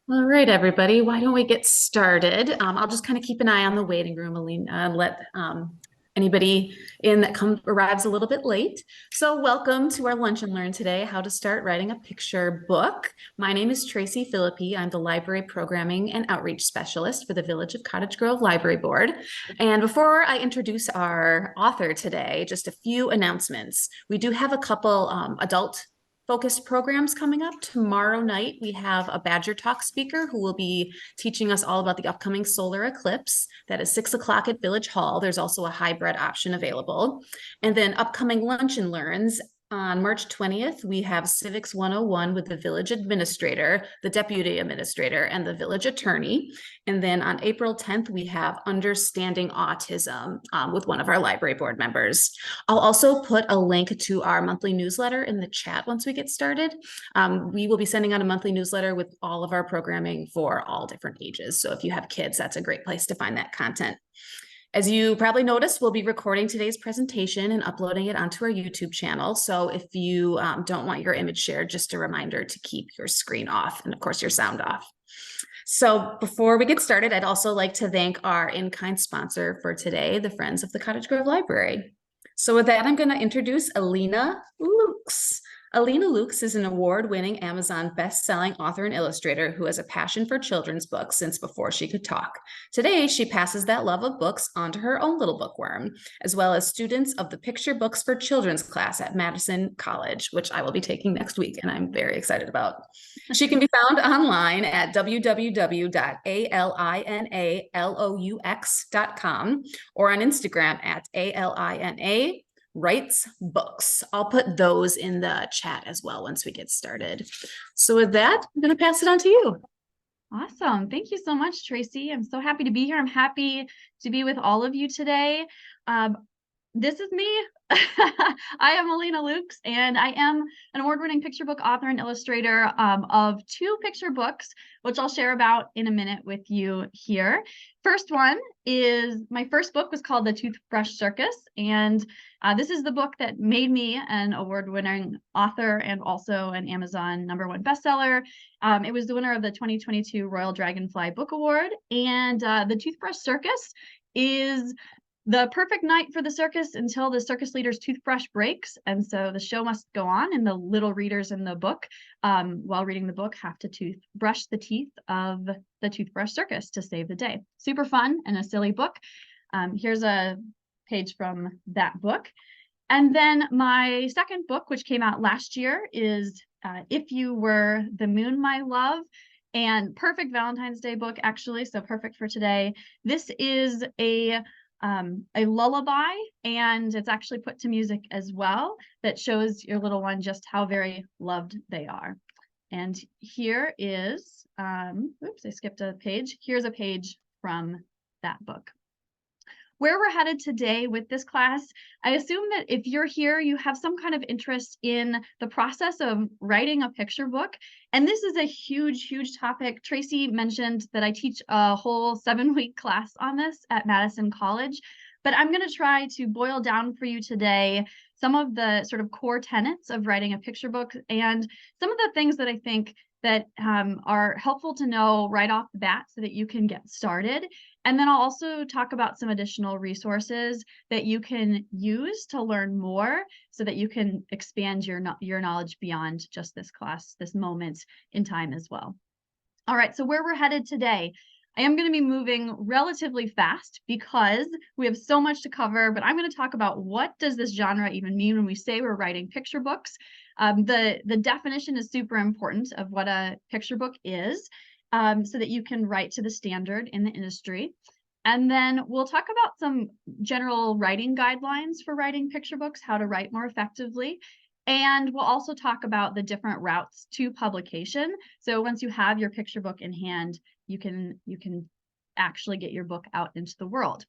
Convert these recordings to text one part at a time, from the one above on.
All right, everybody, why don't we get started? I'll just kind of keep an eye on the waiting room, Alina, and let anybody in that arrives a little bit late. So welcome to our Lunch and Learn today, how to start writing a picture book. My name is Tracy Philippi. I'm the Library Programming and Outreach Specialist for the Village of Cottage Grove Library Board. And before I introduce our author today, just a few announcements. We do have a couple adult focused programs coming up. Tomorrow night, we have a Badger Talk speaker who will be teaching us all about the upcoming solar eclipse. That is 6 o'clock at Village Hall. There's also a hybrid option available. And then upcoming lunch and learns. On March 20th, we have Civics 101 with the village administrator, the deputy administrator, and the village attorney. And then on April 10th, we have Understanding Autism with one of our library board members. I'll also put a link to our monthly newsletter in the chat once we get started. We will be sending out a monthly newsletter with all of our programming for all different ages. So if you have kids, that's a great place to find that content. As you probably noticed, we'll be recording today's presentation and uploading it onto our YouTube channel. So if you don't want your image shared, just a reminder to keep your screen off and of course your sound off. So before we get started, I'd also like to thank our in-kind sponsor for today, the Friends of the Cottage Grove Library. So with that, I'm going to introduce Alina Loux. Alina Loux is an award-winning Amazon best-selling author and illustrator who has a passion for children's books since before she could talk. Today, she passes that love of books onto her own little bookworm, as well as students of the Picture Books for Children's class at Madison College, which I will be taking next week, and I'm very excited about. She can be found online at www.alinalaux.com or on Instagram at alina writes books. I'll put those in the chat as well once we get started. So with that, I'm going to pass it on to you. Awesome. Thank you so much, Tracy. I'm so happy to be here. I'm happy to be with all of you today. This is me. I am Alina Loux, and I am an award-winning picture book author and illustrator of 2 picture books, which I'll share about in a minute with you here. First one is, my first book was called The Toothbrush Circus, and this is the book that made me an award-winning author and also an Amazon #1 bestseller. It was the winner of the 2022 Royal Dragonfly Book Award, and The Toothbrush Circus is the perfect night for the circus until the circus leader's toothbrush breaks. And so the show must go on, and the little readers in the book, while reading the book, have to brush the teeth of the toothbrush circus to save the day. Super fun and a silly book. Here's a page from that book. And then my second book, which came out last year, is If You Were the Moon, My Love. And perfect Valentine's Day book, actually, so perfect for today. This is a lullaby, and it's actually put to music as well that shows your little one just how very loved they are. And here is, oops, I skipped a page. Here's a page from that book. Where we're headed today with this class, I assume that if you're here, you have some kind of interest in the process of writing a picture book. And this is a huge, huge topic. Tracy mentioned that I teach a whole 7-week class on this at Madison College, but I'm going to try to boil down for you today some of the sort of core tenets of writing a picture book and some of the things that I think that are helpful to know right off the bat so that you can get started. And then I'll also talk about some additional resources that you can use to learn more so that you can expand your knowledge beyond just this class, this moment in time as well. All right, so where we're headed today, I am going to be moving relatively fast because we have so much to cover, but I'm going to talk about what does this genre even mean when we say we're writing picture books. The definition is super important of what a picture book is, so that you can write to the standard in the industry. And then we'll talk about some general writing guidelines for writing picture books, how to write more effectively. And we'll also talk about the different routes to publication. So once you have your picture book in hand, you can actually get your book out into the world.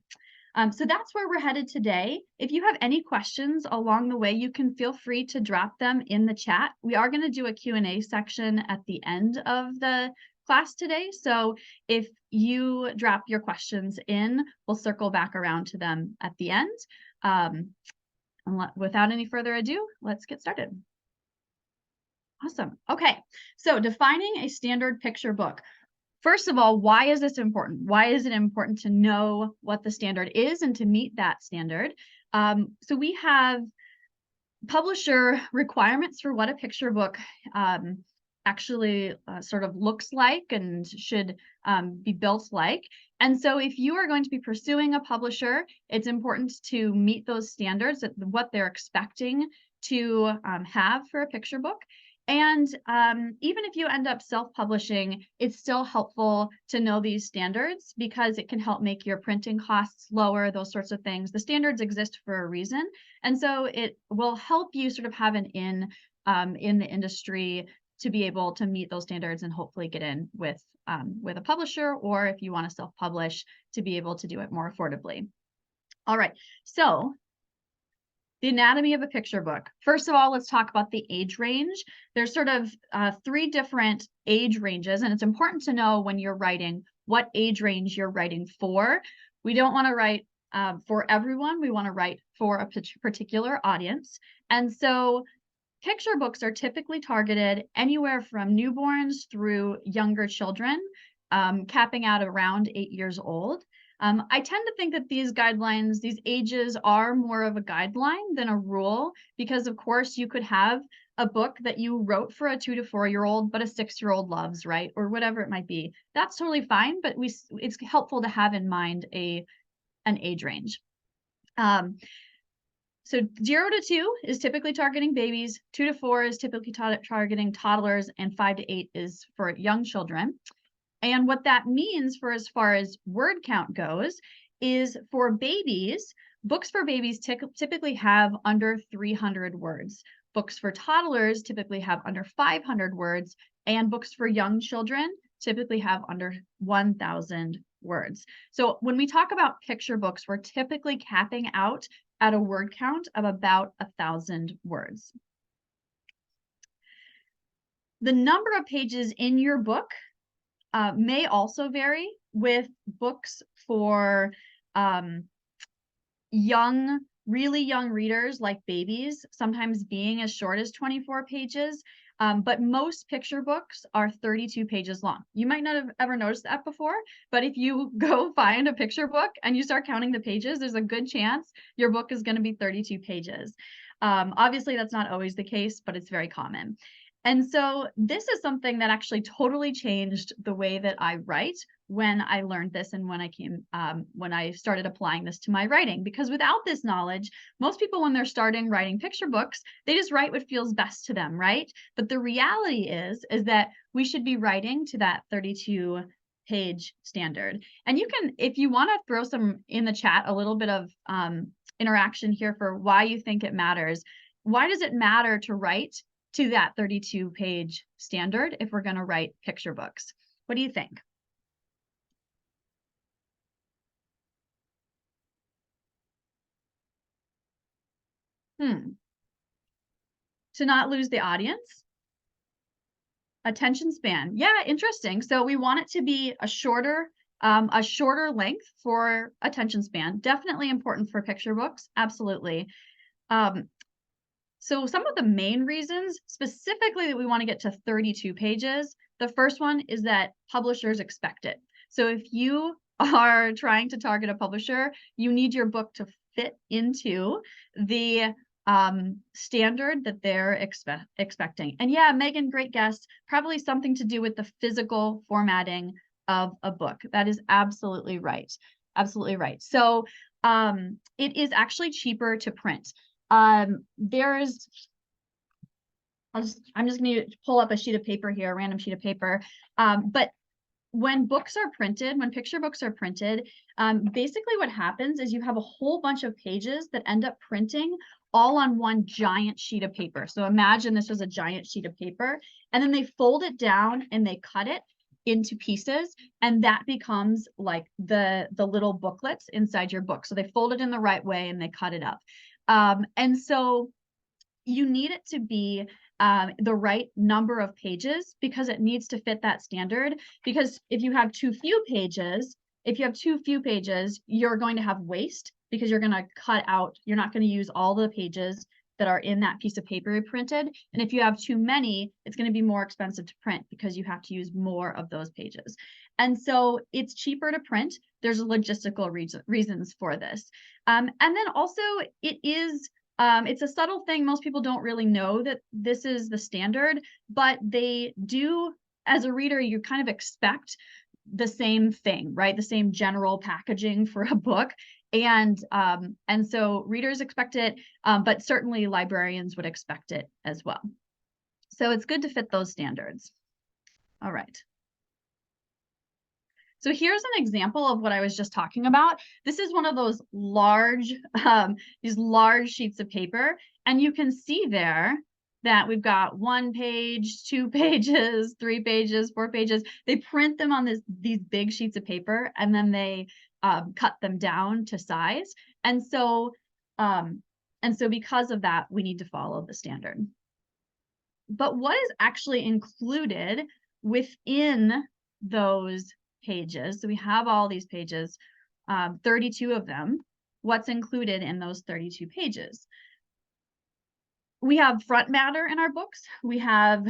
So that's where we're headed today. If you have any questions along the way, you can feel free to drop them in the chat. We are going to do a Q&A section at the end of the class today. So if you drop your questions in, we'll circle back around to them at the end. Without any further ado, let's get started. Awesome. Okay, so defining a standard picture book. first of all, why is this important? Why is it important to know what the standard is and to meet that standard? So we have publisher requirements for what a picture book actually sort of looks like and should be built like. And so if you are going to be pursuing a publisher, it's important to meet those standards, what they're expecting to have for a picture book. And even if you end up self-publishing, it's still helpful to know these standards because it can help make your printing costs lower, those sorts of things. The standards exist for a reason. And so it will help you sort of have an in the industry to be able to meet those standards and hopefully get in with a publisher, or if you want to self-publish, to be able to do it more affordably. All right, so the anatomy of a picture book. First of all, let's talk about the age range. There's sort of 3 different age ranges, and it's important to know when you're writing what age range you're writing for. We don't want to write for everyone. We want to write for a particular audience. And so picture books are typically targeted anywhere from newborns through younger children, capping out around 8 years old. I tend to think that these guidelines, these ages are more of a guideline than a rule, because of course you could have a book that you wrote for a 2 to 4 year old, but a 6-year-old loves, right? Or whatever it might be. That's totally fine, but it's helpful to have in mind an age range. So 0 to 2 is typically targeting babies, 2 to 4 is typically targeting toddlers, and 5 to 8 is for young children. And what that means for as far as word count goes is for babies, books for babies typically have under 300 words. Books for toddlers typically have under 500 words, and books for young children typically have under 1,000 words. So when we talk about picture books, we're typically capping out at a word count of about 1,000 words. The number of pages in your book may also vary, with books for really young readers like babies sometimes being as short as 24 pages. But most picture books are 32 pages long. You might not have ever noticed that before, but if you go find a picture book and you start counting the pages, there's a good chance your book is going to be 32 pages. Obviously, that's not always the case, but it's very common. And so this is something that actually totally changed the way that I write when I learned this and when I started applying this to my writing. Because without this knowledge, most people, when they're starting writing picture books, they just write what feels best to them, right? But the reality is that we should be writing to that 32 page standard. And you can, if you want to throw some in the chat, a little bit of interaction here for why you think it matters. Why does it matter to write to that 32 page standard if we're going to write picture books? What do you think? To not lose the audience? Attention span. Yeah, interesting. So we want it to be a shorter length for attention span. Definitely important for picture books. Absolutely. So some of the main reasons specifically that we want to get to 32 pages, the first one is that publishers expect it. So if you are trying to target a publisher, you need your book to fit into the standard that they're expecting. And yeah, Megan, great guess. Probably something to do with the physical formatting of a book. That is absolutely right. Absolutely right. So it is actually cheaper to print. I'm just going to pull up a sheet of paper here, a random sheet of paper. But when books are printed, when picture books are printed, basically what happens is you have a whole bunch of pages that end up printing all on one giant sheet of paper. So imagine this was a giant sheet of paper, and then they fold it down and they cut it into pieces, and that becomes like the little booklets inside your book. So they fold it in the right way and they cut it up. And so you need it to be the right number of pages because it needs to fit that standard. Because if you have too few pages, you're going to have waste because you're going to cut out, you're not going to use all the pages that are in that piece of paper you printed. And if you have too many, it's going to be more expensive to print because you have to use more of those pages. And so it's cheaper to print. There's logistical reasons for this. And then also it is, it's a subtle thing. Most people don't really know that this is the standard, but they do, as a reader, you kind of expect the same thing, right? The same general packaging for a book. And so readers expect it, but certainly librarians would expect it as well. So it's good to fit those standards. All right. So here's an example of what I was just talking about. This is one of those large, these large sheets of paper. And you can see there that we've got 1 page, 2 pages, 3 pages, 4 pages. They print them on these big sheets of paper, and then they cut them down to size. And so because of that, we need to follow the standard. But what is actually included within those pages? So we have all these pages, 32 of them. What's included in those 32 pages? We have front matter in our books. We have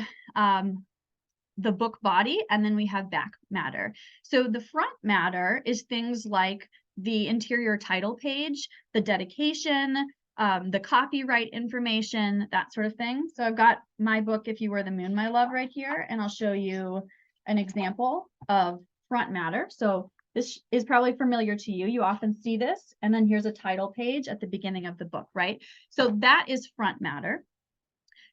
the book body, and then we have back matter. So the front matter is things like the interior title page, the dedication, the copyright information, that sort of thing. So I've got my book, If You Were the Moon, My Love, right here, and I'll show you an example of front matter. So this is probably familiar to you. You often see this, and then here's a title page at the beginning of the book, right? So that is front matter.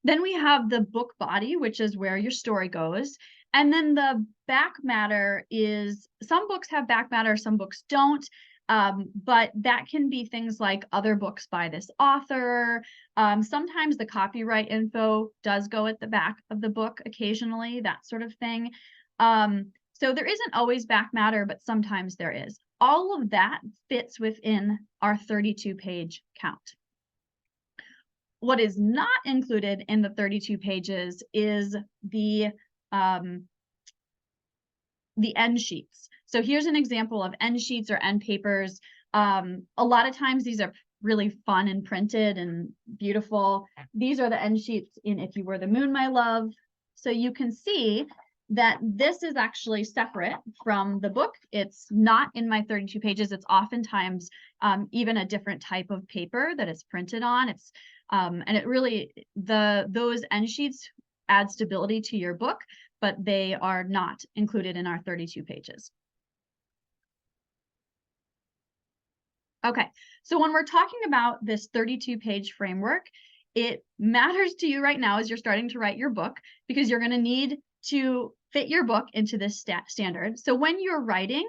Then we have the book body, which is where your story goes. And then the back matter is, some books have back matter, some books don't. But that can be things like other books by this author. Sometimes the copyright info does go at the back of the book occasionally, that sort of thing. So there isn't always back matter, but sometimes there is. All of that fits within our 32-page count. What is not included in the 32 pages is the end sheets. So here's an example of end sheets or end papers. A lot of times these are really fun and printed and beautiful. These are the end sheets in If You Were the Moon, My Love. So you can see that this is actually separate from the book. It's not in my 32 pages. It's oftentimes even a different type of paper that it's printed on. It's and it really, those end sheets add stability to your book, but they are not included in our 32 pages. Okay, so when we're talking about this 32-page framework, it matters to you right now as you're starting to write your book, because you're going to need to fit your book into this standard. So when you're writing,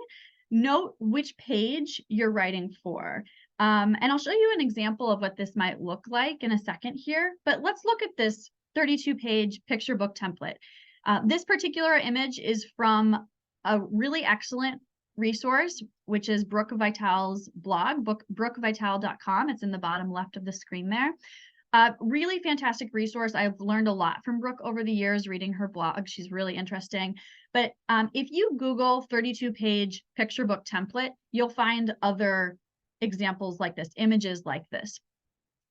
note which page you're writing for. And I'll show you an example of what this might look like in a second here, but let's look at this 32-page picture book template. This particular image is from a really excellent resource, which is Brooke Vital's blog, brookevital.com. It's in the bottom left of the screen there. Really fantastic resource. I've learned a lot from Brooke over the years reading her blog. She's really interesting. But if you Google 32-page picture book template, you'll find other examples like this, images like this.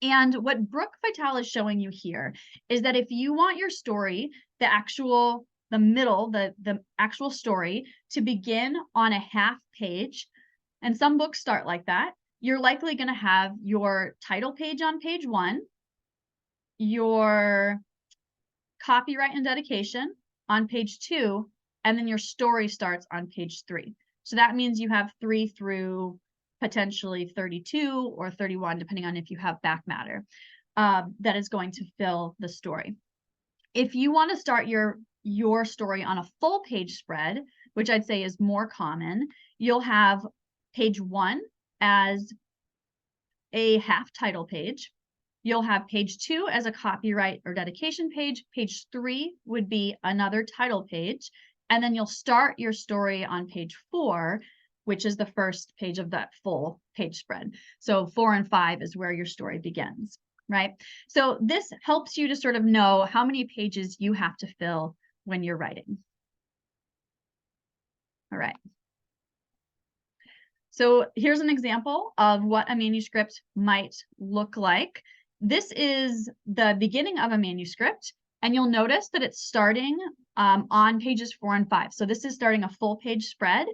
And what Brooke Vital is showing you here is that if you want your story, the actual story to begin on a half page, and some books start like that, you're likely going to have your title page on page 1, your copyright and dedication on page 2, and then your story starts on page 3. So that means you have 3 through potentially 32 or 31, depending on if you have back matter, that is going to fill the story. If you want to start your story on a full page spread, which I'd say is more common, you'll have page 1 as a half title page. You'll have page 2 as a copyright or dedication page. Page 3 would be another title page. And then you'll start your story on page 4, which is the first page of that full page spread. So 4 and 5 is where your story begins, right? So this helps you to sort of know how many pages you have to fill when you're writing. All right. So here's an example of what a manuscript might look like. this is the beginning of a manuscript, and you'll notice that it's starting on pages 4 and 5. So this is starting a full page spread,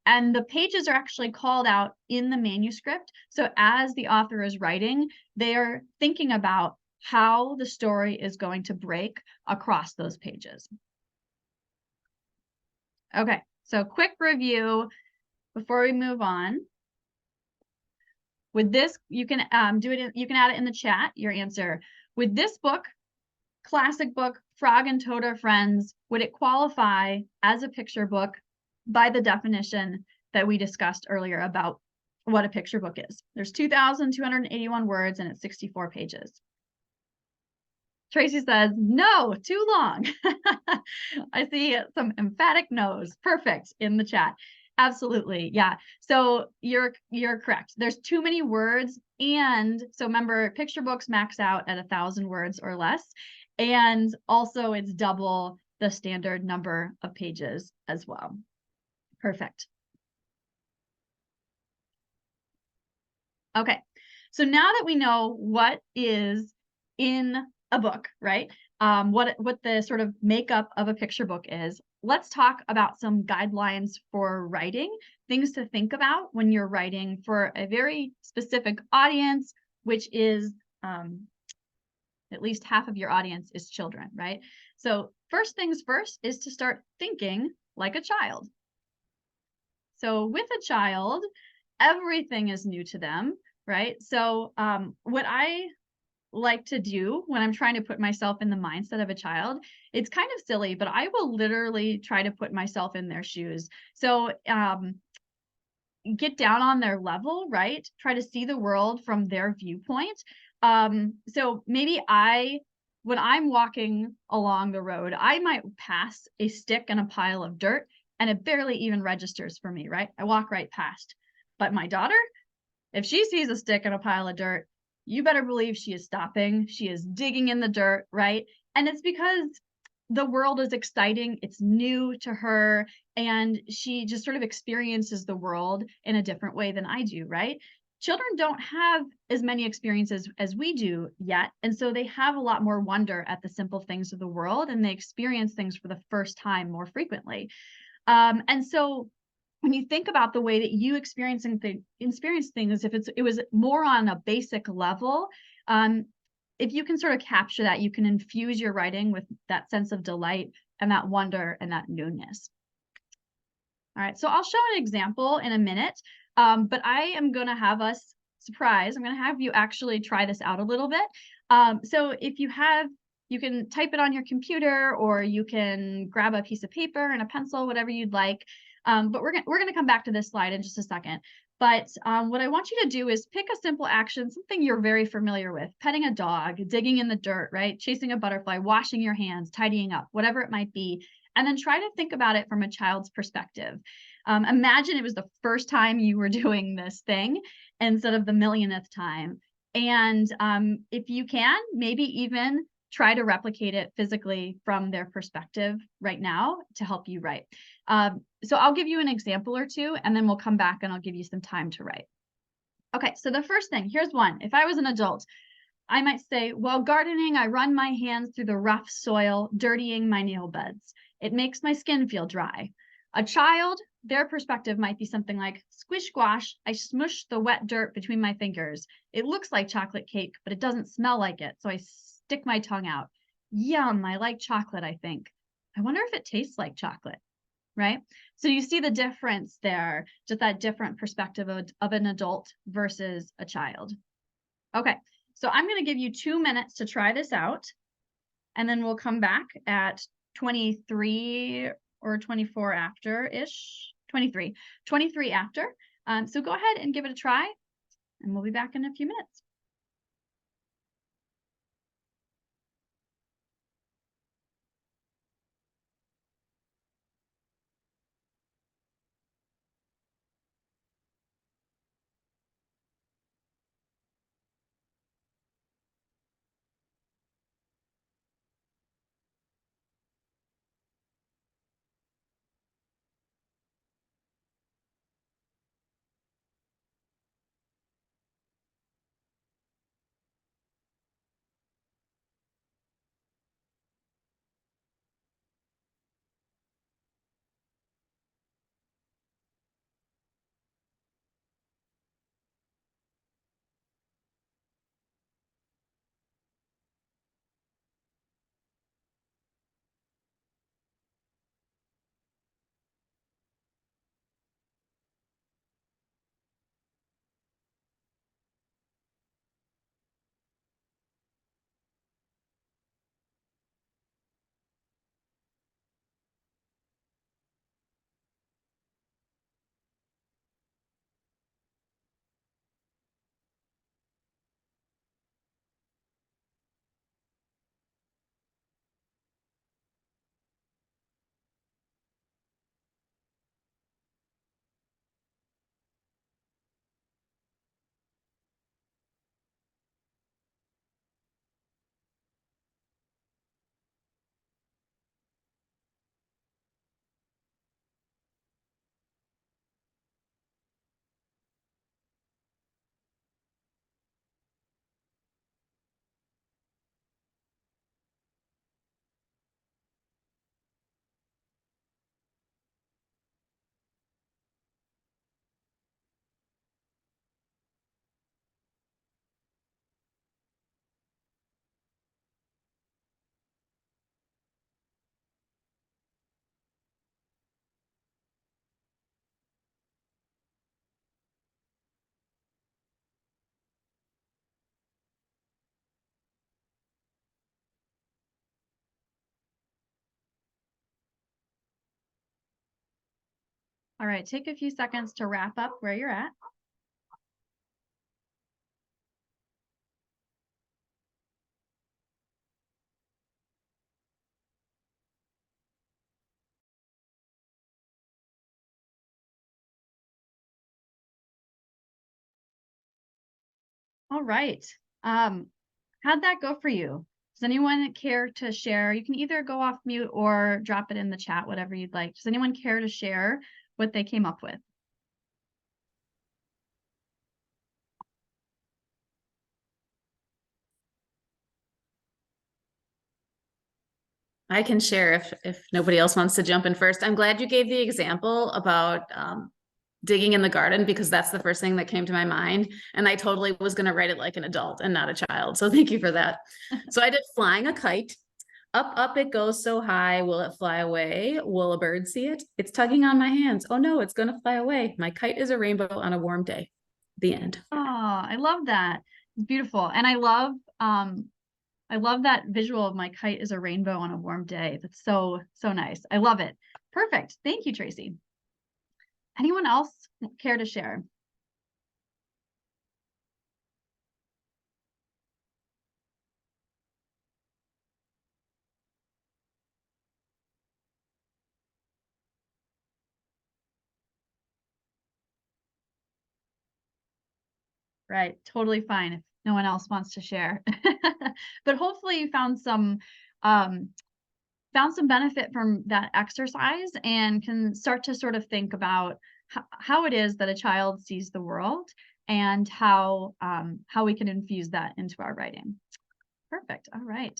and the pages are actually called out in the manuscript. So as the author is writing, they are thinking about how the story is going to break across those pages. Okay, so quick review before we move on. With this, you can you can add it in the chat, your answer. With this book, classic book, Frog and Toad Are Friends, would it qualify as a picture book by the definition that we discussed earlier about what a picture book is? There's 2,281 words and it's 64 pages. Tracy says, no, too long. I see some emphatic no's. Perfect in the chat. Absolutely. Yeah. So you're correct. There's too many words. And so remember, picture books max out at 1,000 words or less. And also it's double the standard number of pages as well. Perfect. Okay. So now that we know what is in a book, right? What the sort of makeup of a picture book is, let's talk about some guidelines for writing, things to think about when you're writing for a very specific audience, which is at least half of your audience is children, right? So first things first is to start thinking like a child. So with a child, everything is new to them, right? So what I like to do when I'm trying to put myself in the mindset of a child, it's kind of silly, but I will literally try to put myself in their shoes. So get down on their level, right? Try to see the world from their viewpoint. So maybe when I'm walking along the road, I might pass a stick and a pile of dirt and it barely even registers for me, right? I walk right past. But my daughter, if she sees a stick and a pile of dirt, you better believe she is stopping. She is digging in the dirt, right? And it's because the world is exciting. It's new to her. And she just sort of experiences the world in a different way than I do, right? Children don't have as many experiences as we do yet. And so they have a lot more wonder at the simple things of the world and they experience things for the first time more frequently. And so when you think about the way that you experience things, if it was more on a basic level, if you can sort of capture that, you can infuse your writing with that sense of delight and that wonder and that newness. All right, so I'll show an example in a minute, but I am going to have us surprise. I'm going to have you actually try this out a little bit. So if you have, you can type it on your computer or you can grab a piece of paper and a pencil, whatever you'd like. But we're gonna come back to this slide in just a second. But what I want you to do is pick a simple action, something you're very familiar with: petting a dog, digging in the dirt, right? Chasing a butterfly, washing your hands, tidying up, whatever it might be. And then try to think about it from a child's perspective. Imagine it was the first time you were doing this thing instead of the millionth time. And if you can, maybe even try to replicate it physically from their perspective right now to help you write. So I'll give you an example or two, and then we'll come back and I'll give you some time to write. Okay, so the first thing, here's one. If I was an adult, I might say, while gardening, I run my hands through the rough soil, dirtying my nail beds. It makes my skin feel dry. A child, their perspective might be something like, squish squash, I smush the wet dirt between my fingers. It looks like chocolate cake, but it doesn't smell like it, so I stick my tongue out. Yum, I like chocolate, I think. I wonder if it tastes like chocolate, right? So you see the difference there, just that different perspective of an adult versus a child. Okay, so I'm going to give you 2 minutes to try this out, and then we'll come back at 23 or 24 after-ish, 23 after. So go ahead and give it a try, and we'll be back in a few minutes. All right, take a few seconds to wrap up where you're at. All right. How'd that go for you? Does anyone care to share? You can either go off mute or drop it in the chat, whatever you'd like. Does anyone care to share what they came up with? I can share if nobody else wants to jump in first. I'm glad you gave the example about digging in the garden because that's the first thing that came to my mind. And I totally was going to write it like an adult and not a child. So thank you for that. So I did flying a kite. Up, up it goes so high. Will it fly away? Will a bird see it? It's tugging on my hands. Oh no, it's going to fly away. My kite is a rainbow on a warm day. The end. Oh, I love that. It's beautiful. And I love that visual of my kite is a rainbow on a warm day. That's so, so nice. I love it. Perfect. Thank you, Tracy. Anyone else care to share? Right. Totally fine if no one else wants to share. But hopefully you um, found some benefit from that exercise and can start to sort of think about how it is that a child sees the world and how we can infuse that into our writing. Perfect. All right.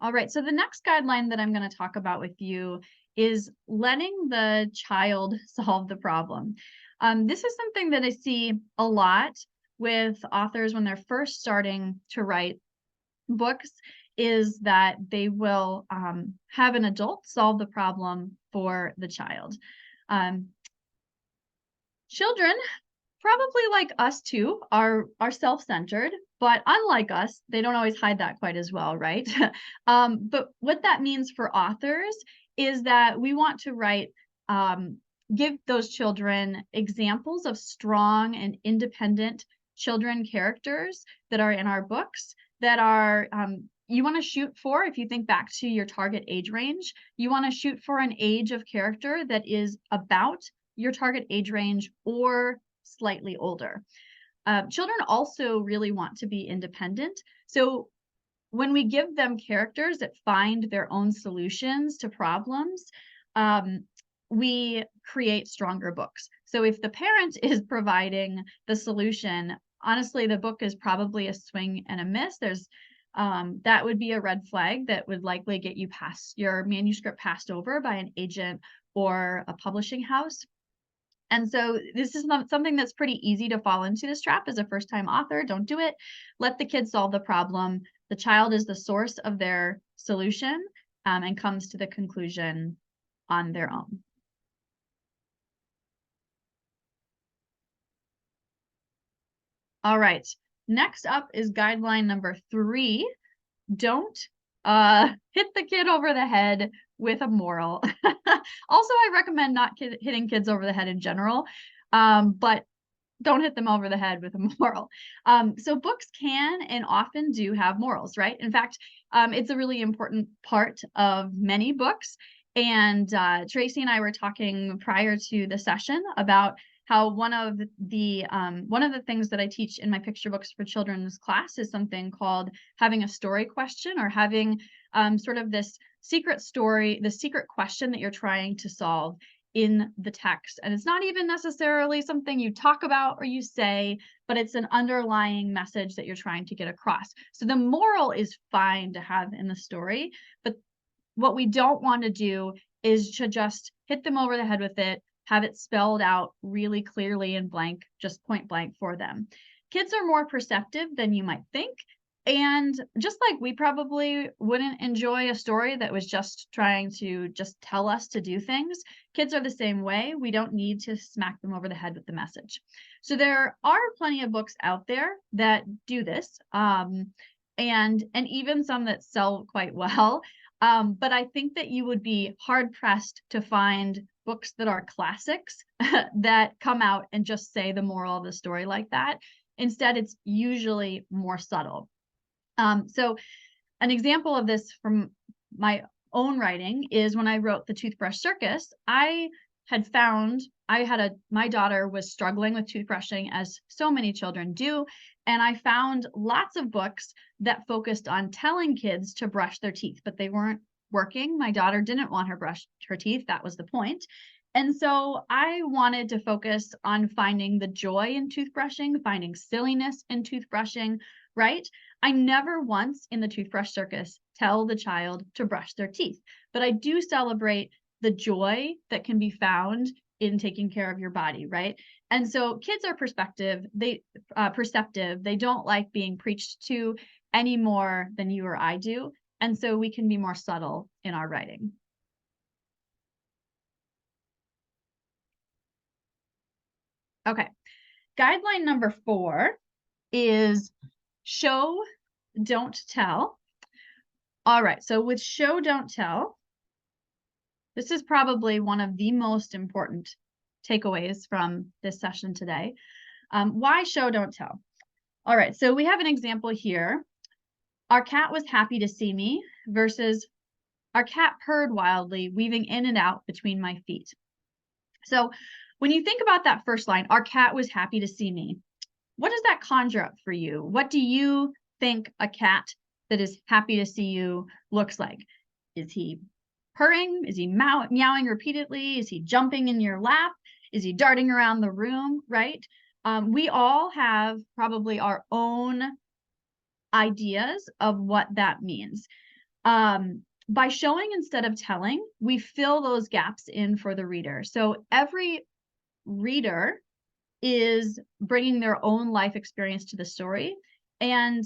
All right. So the next guideline that I'm going to talk about with you is letting the child solve the problem. This is something that I see a lot with authors when they're first starting to write books, is that they will have an adult solve the problem for the child. Children, probably like us too, are self-centered, but unlike us, they don't always hide that quite as well, right? But what that means for authors is that we want to write, give those children examples of strong and independent children characters that are in our books that are you want to shoot for, if you think back to your target age range, you want to shoot for an age of character that is about your target age range or slightly older. Children also really want to be independent. So when we give them characters that find their own solutions to problems, we create stronger books. So if the parent is providing the solution, honestly, the book is probably a swing and a miss. That would be a red flag that would likely get you your manuscript passed over by an agent or a publishing house. And so this is not something that's pretty easy to fall into this trap as a first-time author. Don't do it. Let the kid solve the problem. The child is the source of their solution, and comes to the conclusion on their own. All right. Next up is guideline number 3. Don't hit the kid over the head with a moral. Also, I recommend not hitting kids over the head in general, but don't hit them over the head with a moral. So books can and often do have morals, right? In fact, it's a really important part of many books. And Tracy and I were talking prior to the session about how one of the things that I teach in my picture books for children's class is something called having a story question, or having sort of this secret story, the secret question that you're trying to solve in the text. And it's not even necessarily something you talk about or you say, but it's an underlying message that you're trying to get across. So the moral is fine to have in the story, but what we don't want to do is to just hit them over the head with it, have it spelled out really clearly in blank, just point blank for them. Kids are more perceptive than you might think. And just like we probably wouldn't enjoy a story that was just trying to just tell us to do things, kids are the same way. We don't need to smack them over the head with the message. So there are plenty of books out there that do this, and even some that sell quite well. But I think that you would be hard pressed to find books that are classics that come out and just say the moral of the story like that. Instead, it's usually more subtle. So an example of this from my own writing is when I wrote The Toothbrush Circus. I had found my daughter was struggling with toothbrushing, as so many children do, and I found lots of books that focused on telling kids to brush their teeth, but they weren't working. My daughter didn't want her brush her teeth. That was the point. And so I wanted to focus on finding the joy in toothbrushing, finding silliness in toothbrushing, right? I never once in the Toothbrush Circus tell the child to brush their teeth, but I do celebrate the joy that can be found in taking care of your body, right? And so kids are perceptive. They don't like being preached to any more than you or I do. And so we can be more subtle in our writing. Okay. Guideline number 4 is show, don't tell. All right, so with show, don't tell, this is probably one of the most important takeaways from this session today. Why show, don't tell? All right, so we have an example here. Our cat was happy to see me versus our cat purred wildly, weaving in and out between my feet. So when you think about that first line, our cat was happy to see me, what does that conjure up for you? What do you think a cat that is happy to see you looks like? Is he purring? Is he meowing repeatedly? Is he jumping in your lap? Is he darting around the room, right? We all have probably our own ideas of what that means. By showing instead of telling, we fill those gaps in for the reader. So every reader is bringing their own life experience to the story. And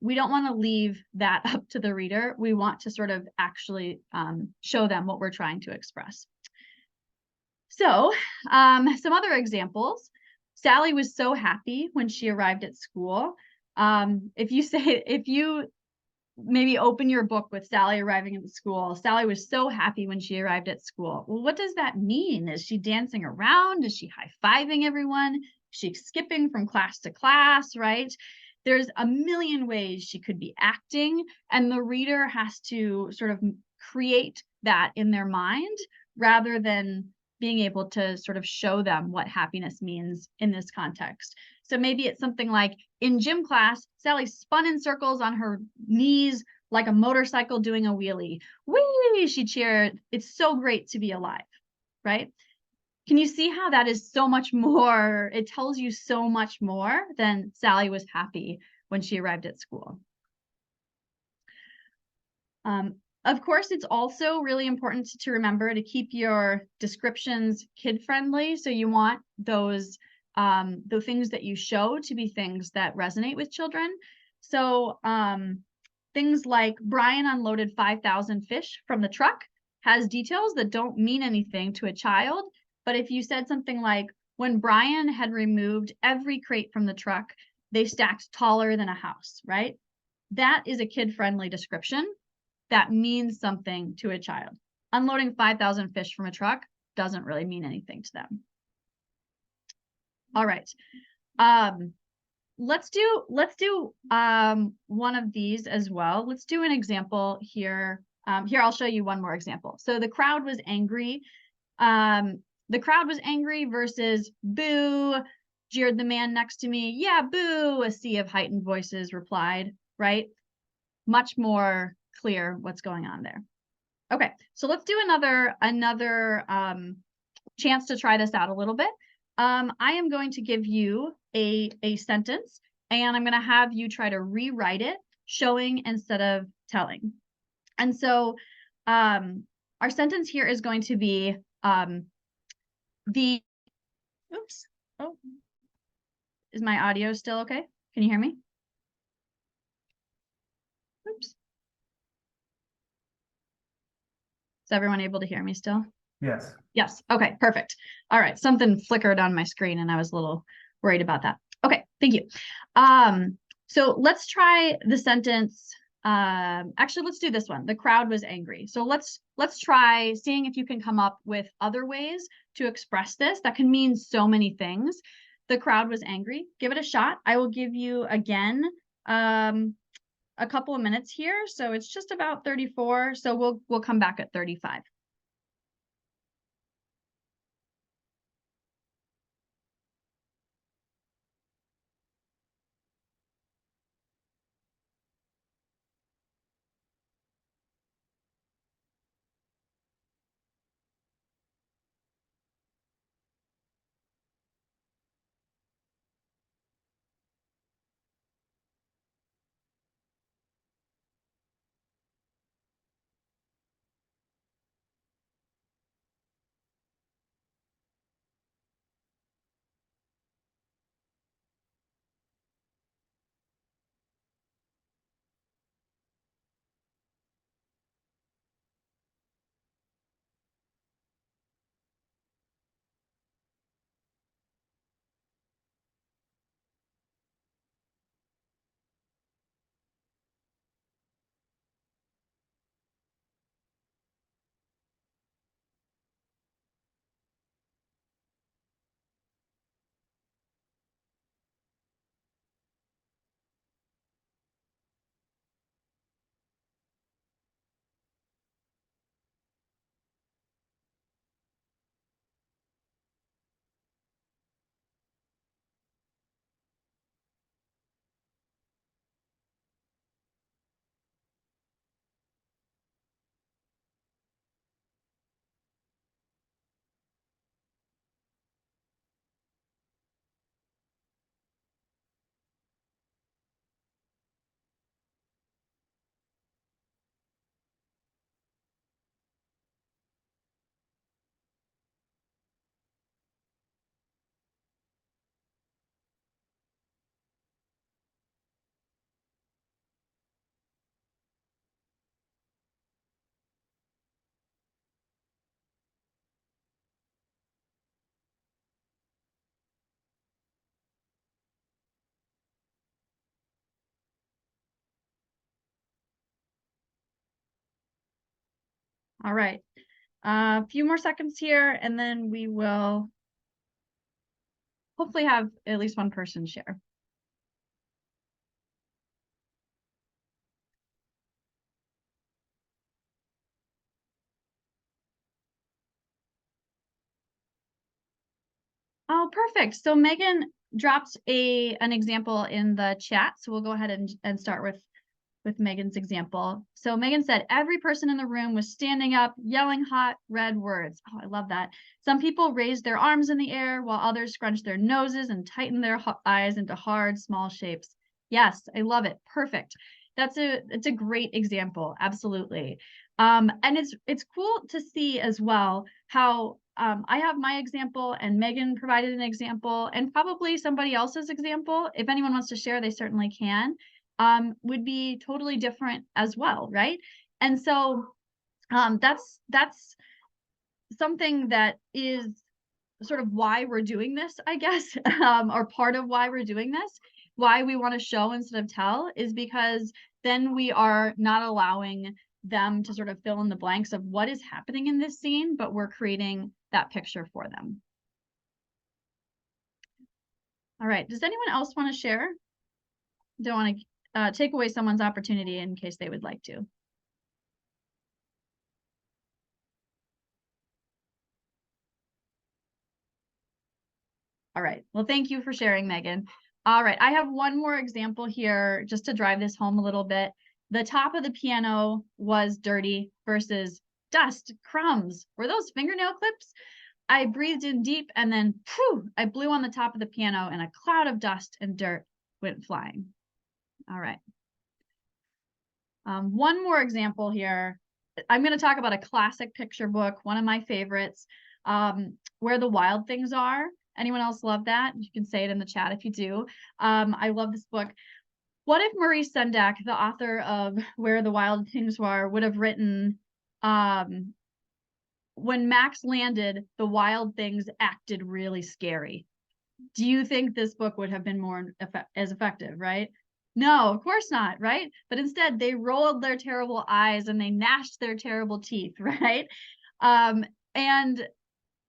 we don't want to leave that up to the reader. We want to sort of actually show them what we're trying to express. So some other examples. Sally was so happy when she arrived at school. If you maybe open your book with Sally arriving at the school. Sally was so happy when she arrived at school. Well, what does that mean? Is she dancing around? Is she high-fiving everyone? Is she skipping from class to class, right? There's a million ways she could be acting, and the reader has to sort of create that in their mind rather than being able to sort of show them what happiness means in this context. So maybe it's something like, in gym class, Sally spun in circles on her knees like a motorcycle doing a wheelie. Whee! She cheered. It's so great to be alive, right? Can you see how that is so much more? It tells you so much more than Sally was happy when she arrived at school. Of course, it's also really important to remember to keep your descriptions kid-friendly. So you want those the things that you show to be things that resonate with children. So things like Brian unloaded 5,000 fish from the truck has details that don't mean anything to a child. But if you said something like, when Brian had removed every crate from the truck, they stacked taller than a house, right? That is a kid-friendly description that means something to a child. Unloading 5,000 fish from a truck doesn't really mean anything to them. All right. Let's do one of these as well. Let's do an example here. Here, I'll show you one more example. So the crowd was angry. The crowd was angry versus boo, jeered the man next to me. Yeah, boo, a sea of heightened voices replied, right? Much more clear what's going on there. Okay, so let's do another chance to try this out a little bit. I am going to give you a sentence, and I'm going to have you try to rewrite it, showing instead of telling. And so our sentence here is going to be oops, oh, is my audio still okay? Can you hear me? Oops. Is everyone able to hear me still? Yes. Yes. Okay, perfect. All right. Something flickered on my screen and I was a little worried about that. Okay, thank you. So let's try the sentence, Actually, let's do this one. The crowd was angry. So let's try seeing if you can come up with other ways to express this that can mean so many things. The crowd was angry. Give it a shot. I will give you again a couple of minutes here. So it's just about 34. So we'll come back at 35. All right. A few more seconds here, and then we will hopefully have at least one person share. Oh, perfect. So Megan dropped an example in the chat. So we'll go ahead and start with Megan's example. So Megan said, every person in the room was standing up, yelling hot red words. Oh, I love that. Some people raised their arms in the air while others scrunched their noses and tightened their eyes into hard, small shapes. Yes, I love it. Perfect. It's a great example. Absolutely. And it's cool to see as well how I have my example and Megan provided an example and probably somebody else's example. If anyone wants to share, they certainly can. Would be totally different as well, right? And so that's something that is sort of why we're doing this, I guess, or part of why we're doing this. Why we want to show instead of tell is because then we are not allowing them to sort of fill in the blanks of what is happening in this scene, but we're creating that picture for them. All right, does anyone else want to share? Don't want to take away someone's opportunity in case they would like to. All right. Well, thank you for sharing, Megan. All right. I have one more example here just to drive this home a little bit. The top of the piano was dirty versus dust, crumbs. Were those fingernail clips? I breathed in deep and then phew, I blew on the top of the piano and a cloud of dust and dirt went flying. All right. One more example here. I'm going to talk about a classic picture book, one of my favorites, Where the Wild Things Are. Anyone else love that? You can say it in the chat if you do. I love this book. What if Maurice Sendak, the author of Where the Wild Things Are, would have written, when Max landed, the wild things acted really scary. Do you think this book would have been more as effective, right? No, of course not, right? But instead they rolled their terrible eyes and they gnashed their terrible teeth, right? Um, and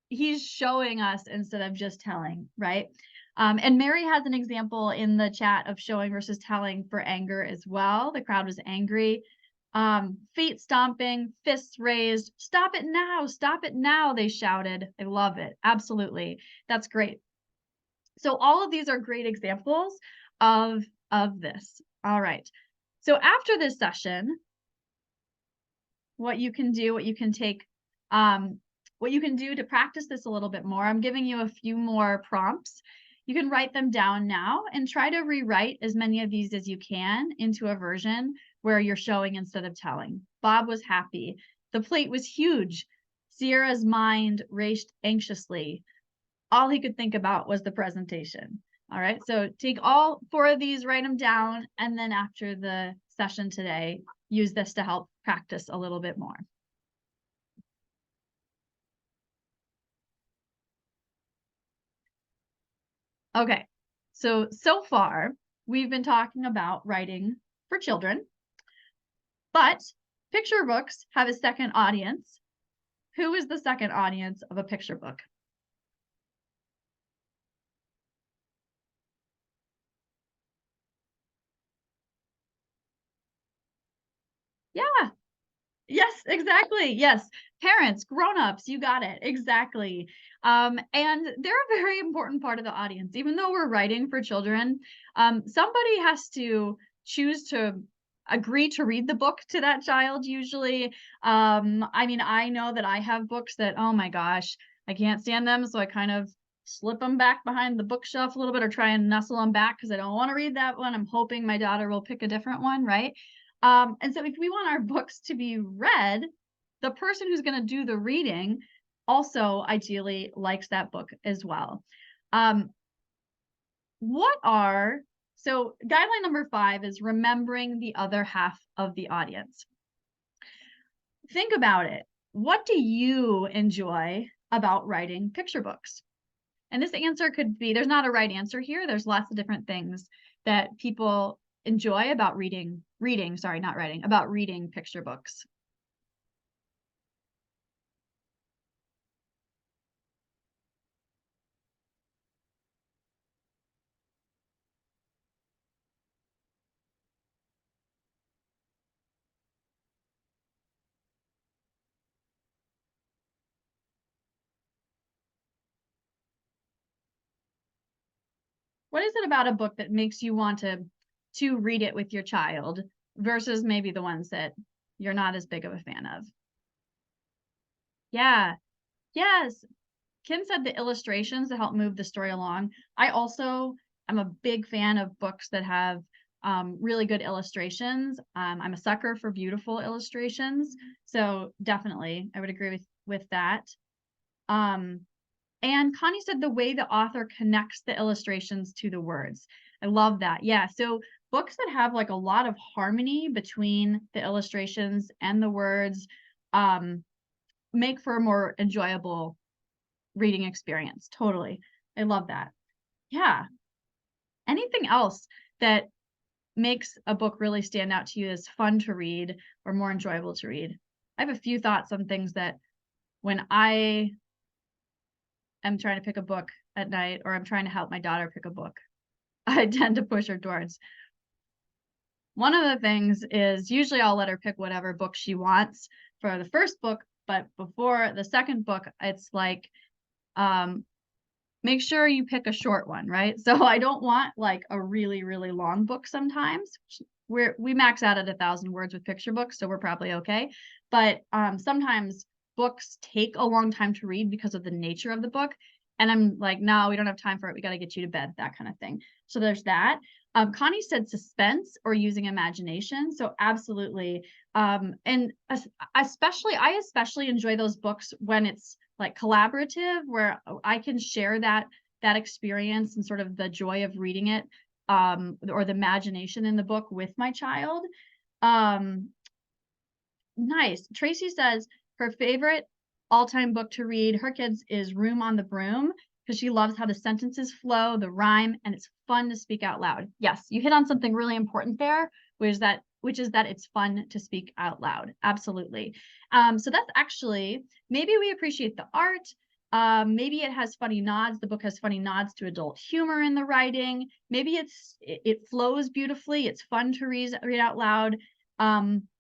he's showing us instead of just telling, right? And Mary has an example in the chat of showing versus telling for anger as well. The crowd was angry. Feet stomping, fists raised. Stop it now, they shouted. I love it. Absolutely. That's great. So all of these are great examples of, of this. All right. So after this session, what you can do, what you can do to practice this a little bit more. I'm giving you a few more prompts. You can write them down now and try to rewrite as many of these as you can into a version where you're showing instead of telling. Bob was happy. The plate was huge. Sierra's mind raced anxiously. All he could think about was the presentation. All right, so take all 4 of these, write them down, and then after the session today, use this to help practice a little bit more. Okay, so far we've been talking about writing for children, but picture books have a second audience. Who is the second audience of a picture book? Yeah, yes, exactly. Yes. Parents, grown-ups, you got it. Exactly. And they're a very important part of the audience. Even though we're writing for children, somebody has to choose to agree to read the book to that child usually. I mean, I know that I have books that, oh my gosh, I can't stand them, so I kind of slip them back behind the bookshelf a little bit or try and nestle them back because I don't want to read that one. I'm hoping my daughter will pick a different one, right? And so if we want our books to be read, the person who's going to do the reading also ideally likes that book as well. Um, so guideline number 5 is remembering the other half of the audience. Think about it. What do you enjoy about writing picture books? And this answer could be, there's not a right answer here. There's lots of different things that people enjoy about reading, sorry, not writing, about reading picture books. What is it about a book that makes you want to read it with your child versus maybe the ones that you're not as big of a fan of? Yeah. Yes. Kim said the illustrations that help move the story along. I also am a big fan of books that have really good illustrations. I'm a sucker for beautiful illustrations. So definitely, I would agree with that. And Connie said the way the author connects the illustrations to the words. I love that. Yeah. So books that have like a lot of harmony between the illustrations and the words make for a more enjoyable reading experience. Totally. I love that. Yeah. Anything else that makes a book really stand out to you as fun to read or more enjoyable to read? I have a few thoughts on things that when I am trying to pick a book at night or I'm trying to help my daughter pick a book, I tend to push her towards. One of the things is usually I'll let her pick whatever book she wants for the first book, but before the second book, it's like, make sure you pick a short one, right? So I don't want like a really, really long book sometimes. We max out at 1,000 words with picture books, so we're probably okay. But sometimes books take a long time to read because of the nature of the book. And I'm like, no, we don't have time for it. We got to get you to bed, that kind of thing. So there's that. Connie said suspense or using imagination. So absolutely. And I especially enjoy those books when it's like collaborative, where I can share that experience and sort of the joy of reading it, or the imagination in the book with my child. Nice. Tracy says her favorite all-time book to read, her kids, is Room on the Broom. because she loves how the sentences flow, the rhyme, and it's fun to speak out loud. Yes, you hit on something really important there, which is that it's fun to speak out loud. Absolutely. So that's actually, maybe we appreciate the art. Maybe it has funny nods. The book has funny nods to adult humor in the writing. Maybe it flows beautifully. It's fun to read out loud.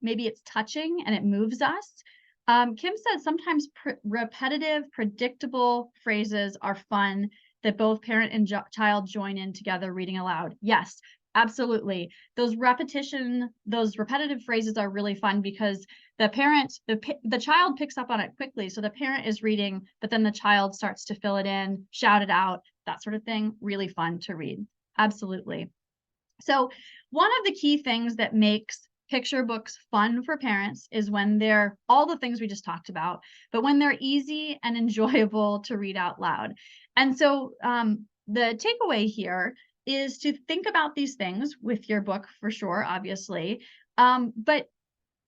Maybe it's touching and it moves us. Kim said sometimes repetitive, predictable phrases are fun that both parent and child join in together reading aloud. Yes, absolutely. Those repetitive phrases are really fun because the child picks up on it quickly. So the parent is reading, but then the child starts to fill it in, shout it out, that sort of thing. Really fun to read. Absolutely. So one of the key things that makes picture books fun for parents is when they're all the things we just talked about, but when they're easy and enjoyable to read out loud. And so the takeaway here is to think about these things with your book for sure, obviously, but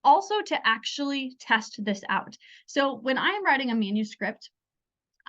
also to actually test this out. So when I am writing a manuscript,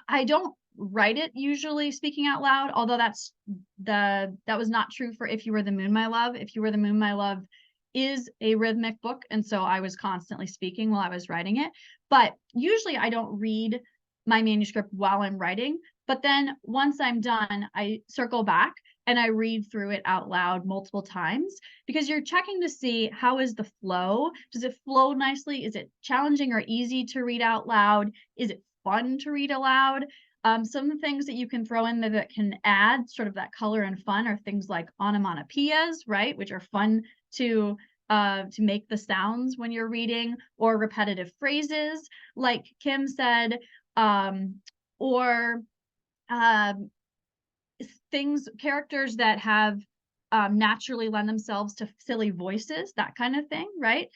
I don't write it usually speaking out loud, although that was not true for If You Were the Moon, My Love. If You Were the Moon, My Love is a rhythmic book, and so I was constantly speaking while I was writing it. But usually I don't read my manuscript while I'm writing, but then once I'm done, I circle back and I read through it out loud multiple times because you're checking to see how is the flow? Does it flow nicely? Is it challenging or easy to read out loud? Is it fun to read aloud? Some of the things that you can throw in there that can add sort of that color and fun are things like onomatopoeias, right, which are fun to make the sounds when you're reading, or repetitive phrases, like Kim said, or characters that have naturally lend themselves to silly voices, that kind of thing, right?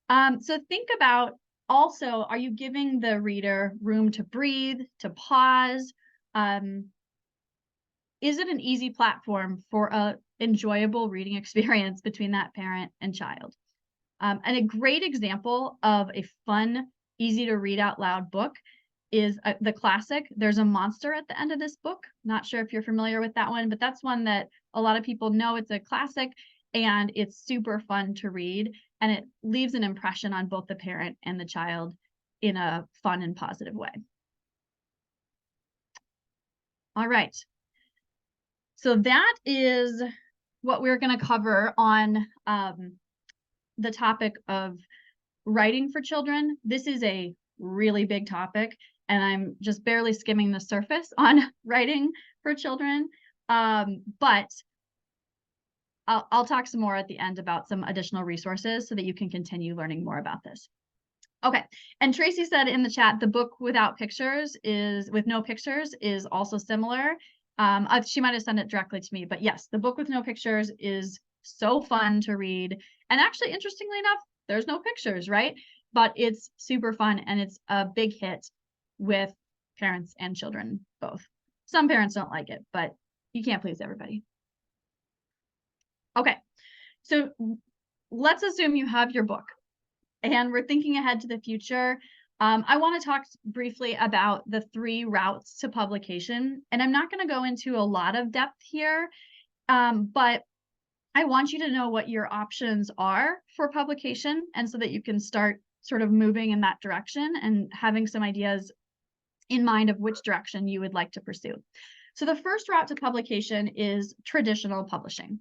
So think about also, are you giving the reader room to breathe, to pause? Is it an easy platform for a enjoyable reading experience between that parent and child? And a great example of a fun, easy to read out loud book is the classic There's a Monster at the End of This Book. Not sure if you're familiar with that one, but that's one that a lot of people know. It's a classic and it's super fun to read, and it leaves an impression on both the parent and the child in a fun and positive way. All right. So that is what we're going to cover on the topic of writing for children. This is a really big topic, and I'm just barely skimming the surface on writing for children. But I'll talk some more at the end about some additional resources so that you can continue learning more about this. Okay, and Tracy said in the chat, the book with no pictures is also similar. She might have sent it directly to me, but yes, the book with no pictures is so fun to read. And actually, interestingly enough, there's no pictures, right? But it's super fun and it's a big hit with parents and children both. Some parents don't like it, but you can't please everybody. Okay, so let's assume you have your book and we're thinking ahead to the future. I want to talk briefly about the 3 routes to publication, and I'm not going to go into a lot of depth here, but I want you to know what your options are for publication, and so that you can start sort of moving in that direction and having some ideas in mind of which direction you would like to pursue. So the first route to publication is traditional publishing.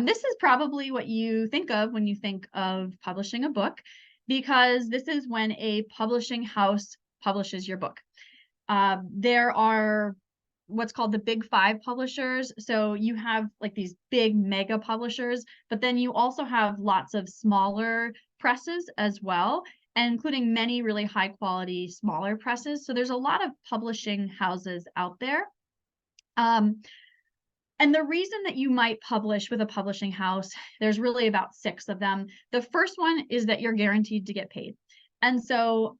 This is probably what you think of when you think of publishing a book, because this is when a publishing house publishes your book. There are what's called the big 5 publishers. So you have like these big mega publishers, but then you also have lots of smaller presses as well, and including many really high quality smaller presses. So there's a lot of publishing houses out there. And the reason that you might publish with a publishing house, there's really about 6 of them. The first one is that you're guaranteed to get paid. And so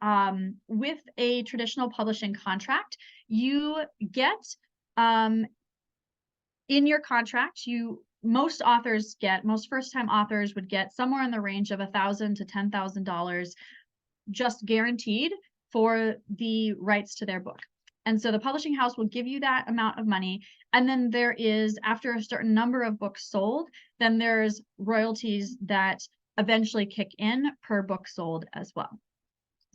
with a traditional publishing contract, you get in your contract, most first-time authors would get somewhere in the range of $1,000 to $10,000 just guaranteed for the rights to their book. And so the publishing house will give you that amount of money. And then there is, after a certain number of books sold, then there's royalties that eventually kick in per book sold as well.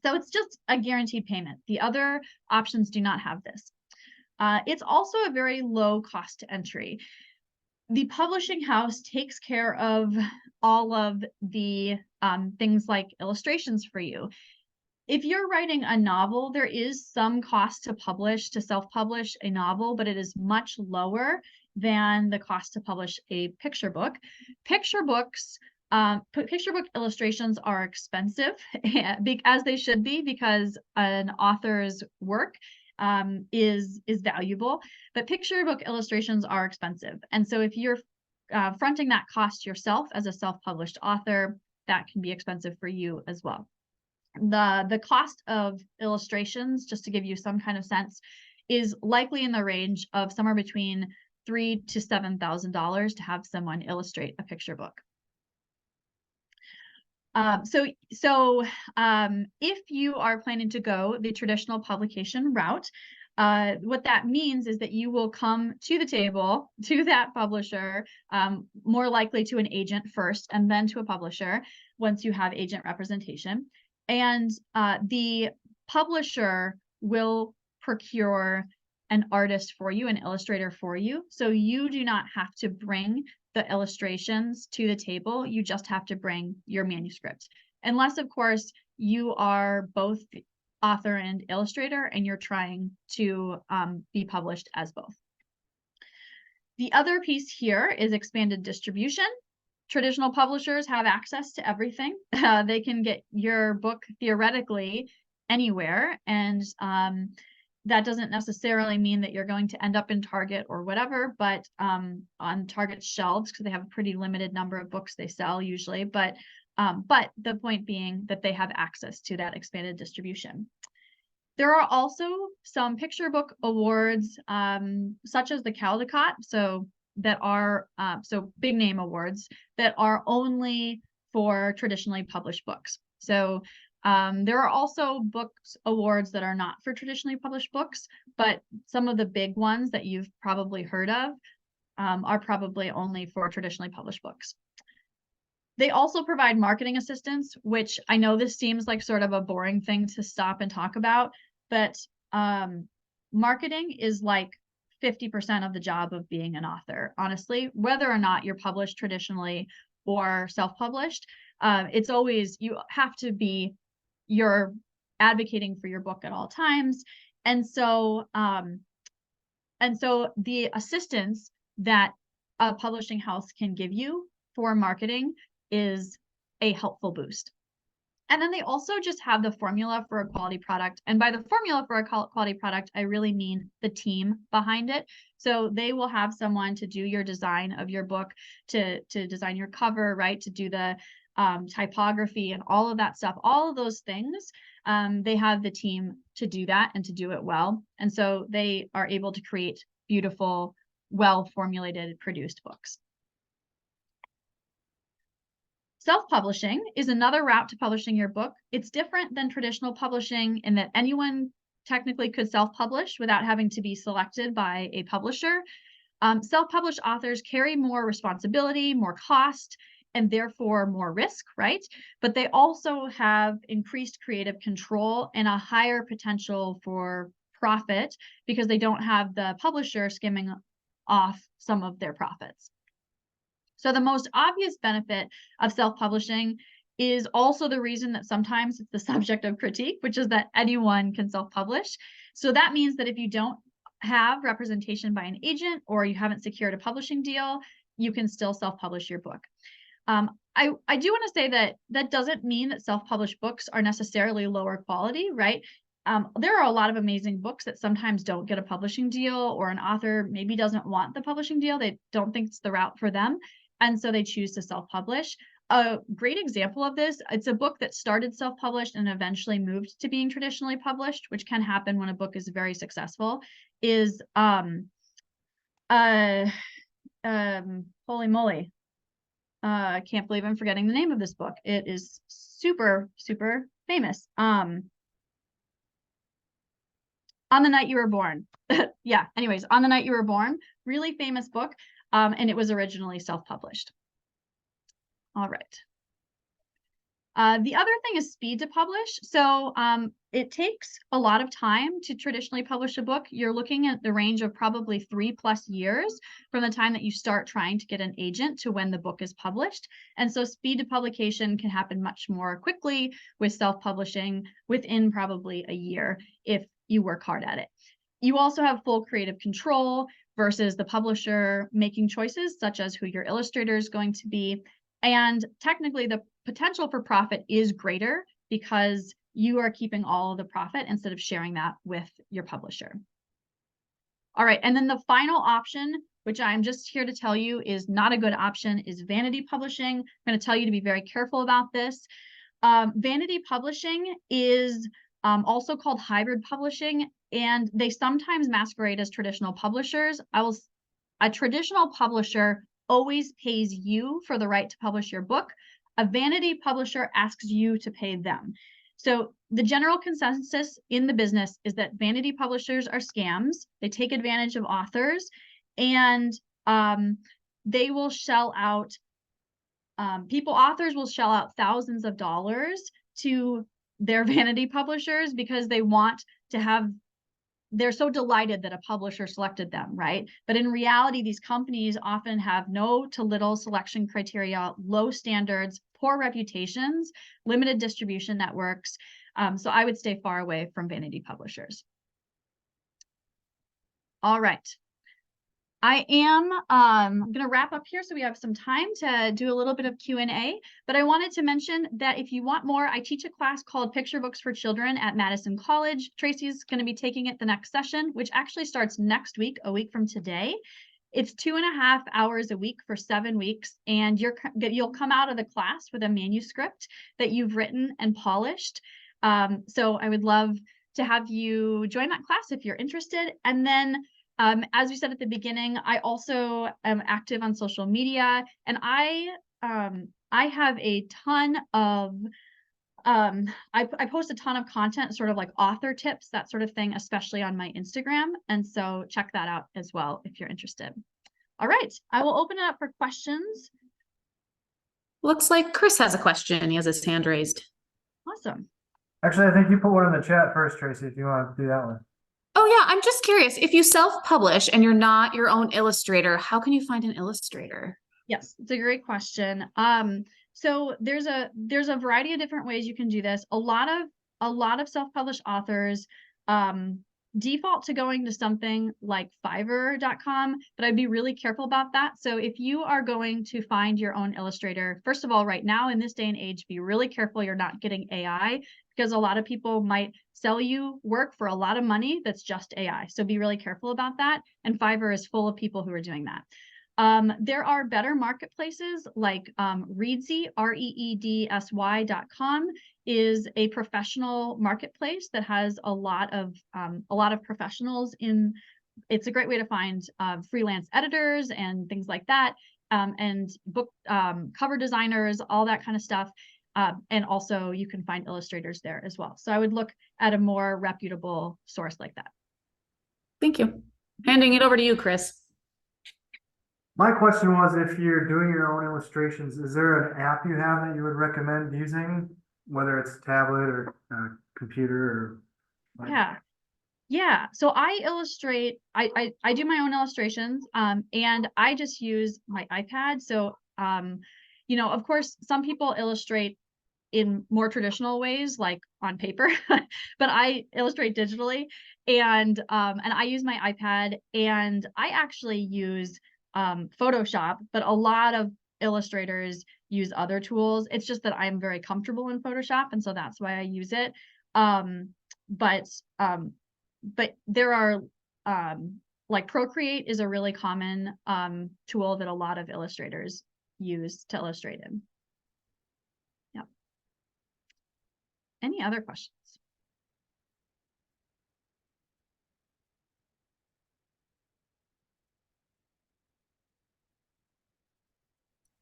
So it's just a guaranteed payment. The other options do not have this. It's also a very low cost to entry. The publishing house takes care of all of the things like illustrations for you. If you're writing a novel, there is some cost to publish, to self-publish a novel, but it is much lower than the cost to publish a picture book. Picture books, picture book illustrations are expensive, as they should be, because an author's work is valuable, but picture book illustrations are expensive. And so if you're fronting that cost yourself as a self-published author, that can be expensive for you as well. The cost of illustrations, just to give you some kind of sense, is likely in the range of somewhere between $3,000 to $7,000 to have someone illustrate a picture book. If you are planning to go the traditional publication route, what that means is that you will come to the table, to that publisher, more likely to an agent first, and then to a publisher once you have agent representation. And the publisher will procure an artist for you, an illustrator for you. So you do not have to bring the illustrations to the table. You just have to bring your manuscript. Unless, of course, you are both author and illustrator and you're trying to be published as both. The other piece here is expanded distribution. Traditional publishers have access to everything. They can get your book theoretically anywhere, and that doesn't necessarily mean that you're going to end up in Target or whatever, but on Target's shelves, because they have a pretty limited number of books they sell usually. But the point being that they have access to that expanded distribution. There are also some picture book awards, such as the Caldecott, that are big name awards that are only for traditionally published books. So there are also books awards that are not for traditionally published books, but some of the big ones that you've probably heard of are probably only for traditionally published books. They also provide marketing assistance, which I know this seems like sort of a boring thing to stop and talk about, but marketing is like 50% of the job of being an author, honestly, whether or not you're published traditionally or self-published. It's always, you're advocating for your book at all times. And so the assistance that a publishing house can give you for marketing is a helpful boost. And then they also just have the formula for a quality product. And by the formula for a quality product, I really mean the team behind it. So they will have someone to do your design of your book, to design your cover, right? To do the typography and all of that stuff, all of those things. They have the team to do that and to do it well. And so they are able to create beautiful, well-formulated, produced books. Self-publishing is another route to publishing your book. It's different than traditional publishing in that anyone technically could self-publish without having to be selected by a publisher. Self-published authors carry more responsibility, more cost, and therefore more risk, right? But they also have increased creative control and a higher potential for profit because they don't have the publisher skimming off some of their profits. So the most obvious benefit of self-publishing is also the reason that sometimes it's the subject of critique, which is that anyone can self-publish. So that means that if you don't have representation by an agent or you haven't secured a publishing deal, you can still self-publish your book. I do want to say that that doesn't mean that self-published books are necessarily lower quality, right? There are a lot of amazing books that sometimes don't get a publishing deal, or an author maybe doesn't want the publishing deal. They don't think it's the route for them. And so they choose to self-publish. A great example of this, it's a book that started self-published and eventually moved to being traditionally published, which can happen when a book is very successful, is holy moly. I can't believe I'm forgetting the name of this book. It is super, super famous. On the Night You Were Born. Yeah, anyways, On the Night You Were Born, really famous book, and it was originally self-published. All right. The other thing is speed to publish. So it takes a lot of time to traditionally publish a book. You're looking at the range of probably 3+ years from the time that you start trying to get an agent to when the book is published. And so speed to publication can happen much more quickly with self-publishing within probably a year if you work hard at it. You also have full creative control versus the publisher making choices such as who your illustrator is going to be. And technically, the potential for profit is greater because you are keeping all of the profit instead of sharing that with your publisher. All right, and then the final option, which I'm just here to tell you is not a good option, is vanity publishing. I'm going to tell you to be very careful about this. Vanity publishing is also called hybrid publishing, and they sometimes masquerade as traditional publishers. A traditional publisher always pays you for the right to publish your book. A vanity publisher asks you to pay them. So the general consensus in the business is that vanity publishers are scams. They take advantage of authors, and they will shell out, authors will shell out thousands of dollars to their vanity publishers because they want to have, they're so delighted that a publisher selected them, right? But in reality, these companies often have no to little selection criteria, low standards, poor reputations, limited distribution networks. So I would stay far away from vanity publishers. All right. I am going to wrap up here so we have some time to do a little bit of Q&A, but I wanted to mention that if you want more, I teach a class called Picture Books for Children at Madison College. Tracy's going to be taking it the next session, which actually starts next week, a week from today. It's 2.5 hours a week for 7 weeks, and you'll come out of the class with a manuscript that you've written and polished. So I would love to have you join that class if you're interested. And then as we said at the beginning, I also am active on social media, and I have a ton of, I post a ton of content, sort of like author tips, that sort of thing, especially on my Instagram. And so check that out as well if you're interested. All right, I will open it up for questions. Looks like Chris has a question. He has his hand raised. Awesome. Actually, I think you put one in the chat first, Tracy, if you want to do that one. Oh yeah, I'm just curious. If you self-publish and you're not your own illustrator, how can you find an illustrator? Yes, it's a great question. So there's a variety of different ways you can do this. A lot of self-published authors default to going to something like Fiverr.com, but I'd be really careful about that. So if you are going to find your own illustrator, first of all, right now in this day and age, be really careful you're not getting AI, because a lot of people might sell you work for a lot of money that's just AI. So be really careful about that. And Fiverr is full of people who are doing that. There are better marketplaces like Reedsy, reedsy.com is a professional marketplace that has a lot of professionals in. It's a great way to find freelance editors and things like that, and book cover designers, all that kind of stuff. And also you can find illustrators there as well. So I would look at a more reputable source like that. Thank you. Handing it over to you, Chris. My question was, if you're doing your own illustrations, is there an app you have that you would recommend using, whether it's tablet or computer or? Yeah. So I illustrate, I do my own illustrations, and I just use my iPad. So, of course, some people illustrate in more traditional ways, like on paper, but I illustrate digitally, and I use my iPad, and I actually use Photoshop, but a lot of illustrators use other tools. It's just that I'm very comfortable in Photoshop, and so that's why I use it. But there are like Procreate is a really common tool that a lot of illustrators use to illustrate in. Yeah. Any other questions?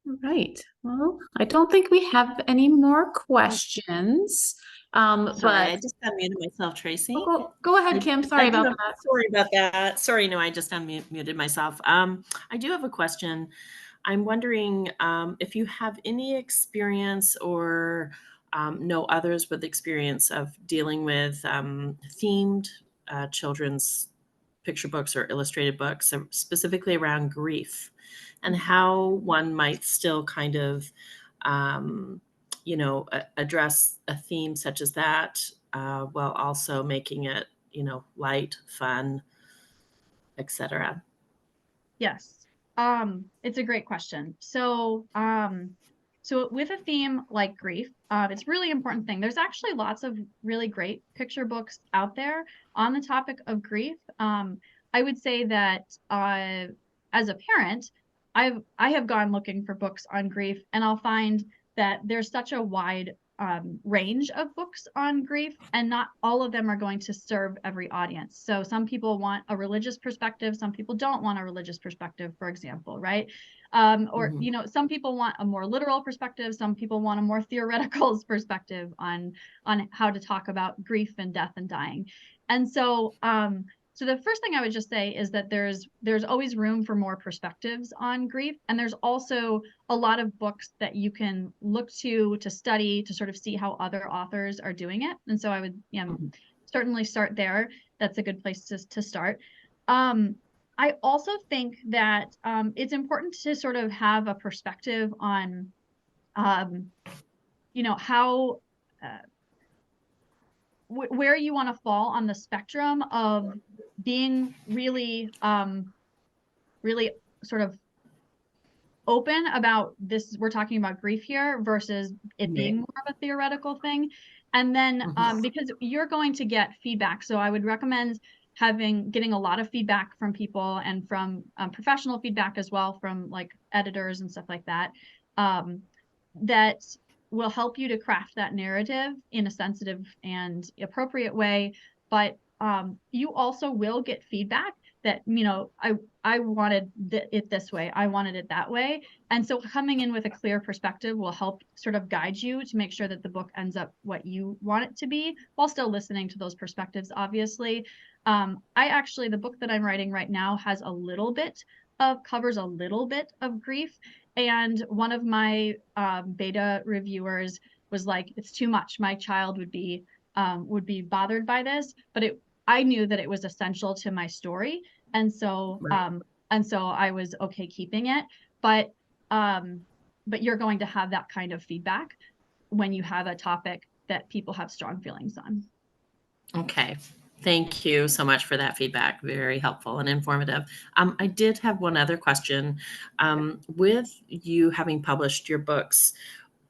All right. Well, I don't think we have any more questions. Sorry, I But just unmuted myself, Tracy. go ahead, Kim. Sorry about that. Sorry about that. Sorry, no, I just unmuted myself. I do have a question. I'm wondering if you have any experience or know others with experience of dealing with themed children's picture books or illustrated books, specifically around grief, and how one might still kind of, address a theme such as that while also making it, light, fun, etc. Yes. It's a great question. So with a theme like grief, it's a really important thing. There's actually lots of really great picture books out there on the topic of grief. I would say that as a parent, I have gone looking for books on grief, and I'll find that there's such a wide range of books on grief, and not all of them are going to serve every audience. So some people want a religious perspective, some people don't want a religious perspective, for example, right? Some people want a more literal perspective, some people want a more theoretical perspective on how to talk about grief and death and dying. And so the first thing I would just say is that there's always room for more perspectives on grief, and there's also a lot of books that you can look to study, to sort of see how other authors are doing it. And so I would certainly start there. That's a good place to start. I also think that it's important to sort of have a perspective on, how where you want to fall on the spectrum of being really, really sort of open about this. We're talking about grief here versus it being more of a theoretical thing. And then because you're going to get feedback, so I would recommend getting a lot of feedback from people, and from professional feedback as well, from like editors and stuff like that, that will help you to craft that narrative in a sensitive and appropriate way. But you also will get feedback that, I wanted it this way, I wanted it that way. And so coming in with a clear perspective will help sort of guide you to make sure that the book ends up what you want it to be, while still listening to those perspectives, obviously. The book that I'm writing right now covers a little bit of grief. And one of my beta reviewers was like, it's too much. My child would be bothered by this, but I knew that it was essential to my story. And so I was okay keeping it. But you're going to have that kind of feedback when you have a topic that people have strong feelings on. Okay. Thank you so much for that feedback. Very helpful and informative. I did have one other question. With you having published your books,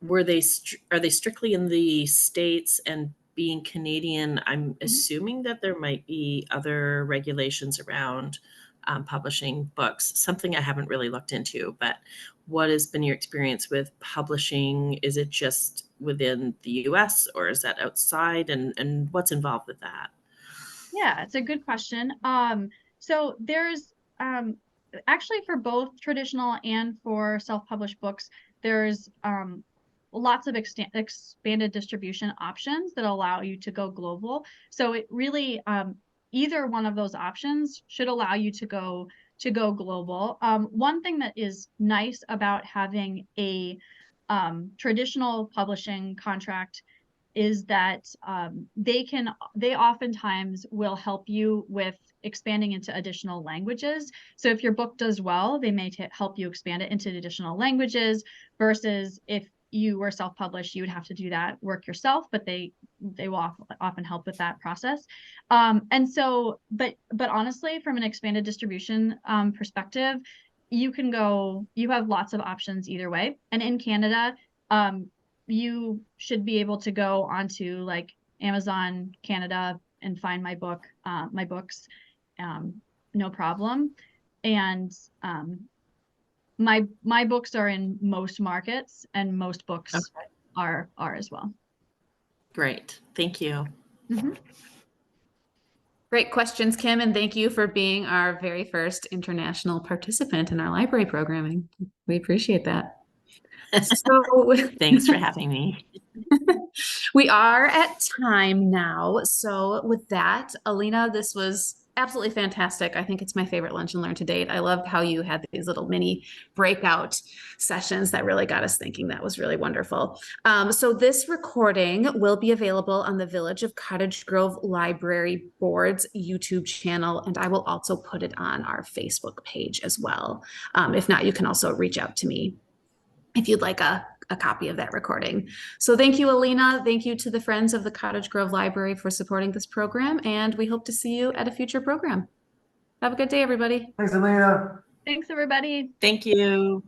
are they strictly in the States, and being Canadian, I'm assuming that there might be other regulations around publishing books, something I haven't really looked into, but what has been your experience with publishing? Is it just within the US, or is that outside, and what's involved with that? Yeah, it's a good question. So there's actually, for both traditional and for self-published books, there's lots of expanded distribution options that allow you to go global. So it really, either one of those options should allow you to go global. One thing that is nice about having a traditional publishing contract is that they oftentimes will help you with expanding into additional languages. So if your book does well, they may help you expand it into additional languages, versus if you were self-published, you would have to do that work yourself, but they will often help with that process. And so, but honestly, from an expanded distribution perspective, you have lots of options either way. And in Canada, you should be able to go onto like Amazon Canada and find my books, no problem. And my books are in most markets, and most books are as well. Great. Thank you. Great questions, Kim, and thank you for being our very first international participant in our library programming. We appreciate that. So Thanks for having me. we are at time now. So with that, Alina, this was absolutely fantastic. I think it's my favorite Lunch and Learn to date. I loved how you had these little mini breakout sessions that really got us thinking. That was really wonderful. So this recording will be available on the Village of Cottage Grove Library Board's YouTube channel, and I will also put it on our Facebook page as well. If not, you can also reach out to me if you'd like a copy of that recording. So thank you, Alina. Thank you to the Friends of the Cottage Grove Library for supporting this program, and we hope to see you at a future program. Have a good day, everybody. Thanks, Alina. Thanks, everybody. Thank you.